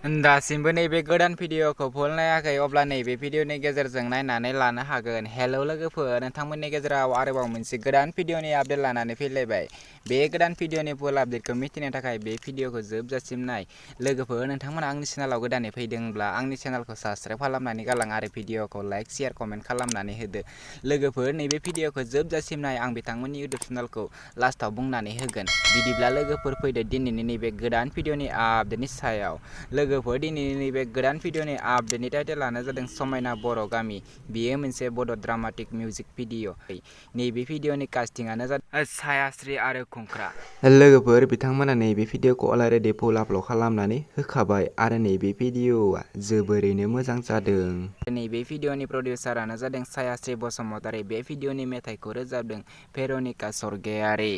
दासिमबो नैबे गोदान भिडिअखौ फुल नायाखै अब्ला नैबे भिडिअनि गेजेरजों नायनानै लानो हागोन। हेलौ लोगोफोर, नोंथांमोननि गेजेराव आरोबाव मोनसे गोदान भिडिअनि आपडेट लानानै फैलायबाय। बे गोदान भिडिअनि फुल आपडेटखौ मिथिनो थाखाय बे भिडिअखौ जोबजासिम नाय। लोगोफोर, नोंथांमोना आंनि चेनेलाव गोदानै फैदोंब्ला आंनि चेनेलखौ साबस्क्राइब खालामनानै गालां आरो भिडिअखौ लाइक, शेयार, कमेन्ट खालामनानै होदो। लोगोफोर, नैबे भिडिअखौ जोबजासिम नाय, आं बिथांमोननि इउटुब चेनेलखौ लास्टाव बुंनानै होगोन। बिदिब्ला लोगोफोर, फैदो दिनैनि नैबे गोदान भिडिअनि आपडेटनि सायाव। लोगोफोर, दिनैनि नैबे गोदान भिडिअनि आपडेटनि टाइटेलानो जादों समायना बर' गामि। बेयो मोनसे बड' ड्रामाटिक मिउजिक भिडिअ'। नैबे भिडिअनि कास्टिंआनो जादों सायास्रि आरो खुंख्रा। लोगोफोर, बिथांमोना नैबे भिडिअखौ अलरेडि फुल आपल'ड खालामनानै होखाबाय आरो नैबे भिडिअआ जोबोरैनो मोजां जादों। नैबे भिडिअनि प्रडिउसारानो जादों सायास्रि बसुमतारी। बे भिडिअनि मेथाइखौ रोजाबदों भेर'निका सर्गेयारि।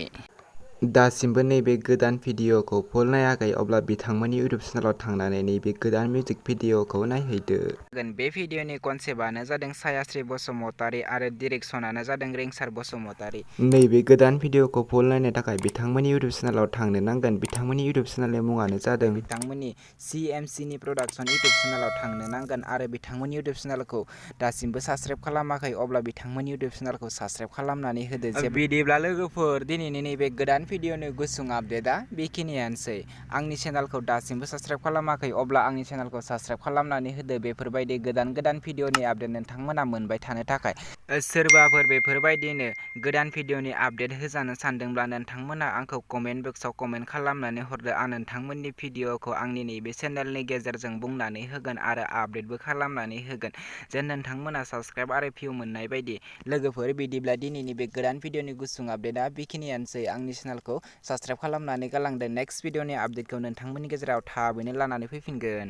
दासिमबो नैबे गोदान भिडिअखौ फुल नायाखै अब्ला बिथांमोननि इउटुब चेनेलाव थांनानै नैबे गोदान मिउजिक भिडिअखौ नायहैदो। बे भिडिअनि कनसेप्टआनो जादों सायास्रि बसुमतारी आरो डिरेक्सनानो जादों रिंसार बसुमतारी। नैबे गोदान भिडिअखौ फुल नायनो थाखाय बिथांमोननि इउटुब चेनेलाव थांनो नांगोन। बिथांमोननि इउटुब चेनेलनि मुङानो जादों बिथांमोननि CMCनि प्रडाक्सन इउटुब चेनेलाव थांनो नांगोन आरो बिथांमोननि इउटुब चेनेलखौ दासिमबो साबस्क्राइब खालामाखै अब्ला बिथांमोननि इउटुब चेनेलखौ साबस्क्राइब खालामनानै होदो। बिदिब्ला लोगोफोर, दिनैनि नैबे गोदान भिडिअनि गुसुं आपडेटआ बेखिनियानोसै। आंनि चेनेलखौ दासिमबो साबस्क्राइब खालामाखै अब्ला आंनि चेनेलखौ साबस्क्राइब खालामनानै होदो। बेफोरबायदि गोदान भिडिअनि आपडेट नोंथांमोना मोनबाय थानो थाखाय। सोरबाफोर बेफोरबायदिनो गोदान भिडिअनि आपडेट होजानो सानदोंब्ला नोंथांमोना आंखौ कमेन्ट बक्सआव कमेन्ट खालामनानै हरदो। आं नोंथांमोननि भिडिअखौ आंनि नैबे चेनेलनि गेजेरजों बुंनानै होगोन आरो आपडेटबो खालामनानै होगोन, जेन नोंथांमोना साबस्क्राइब आरो भिउ मोननाय बायदि। लोगोफोर, बिदिब्ला दिनैनि बे गोदान भिडिअनि गुसुं आपडेटआ बेखिनियानोसै। आंनि चेनेलखौ साबस्क्राइब खालामनानै गालांदो। नेक्स्ट भिडिअनि आपडेटखौ नोंथांमोननि गेजेराव थाबैनो लानानै फैफिनगोन।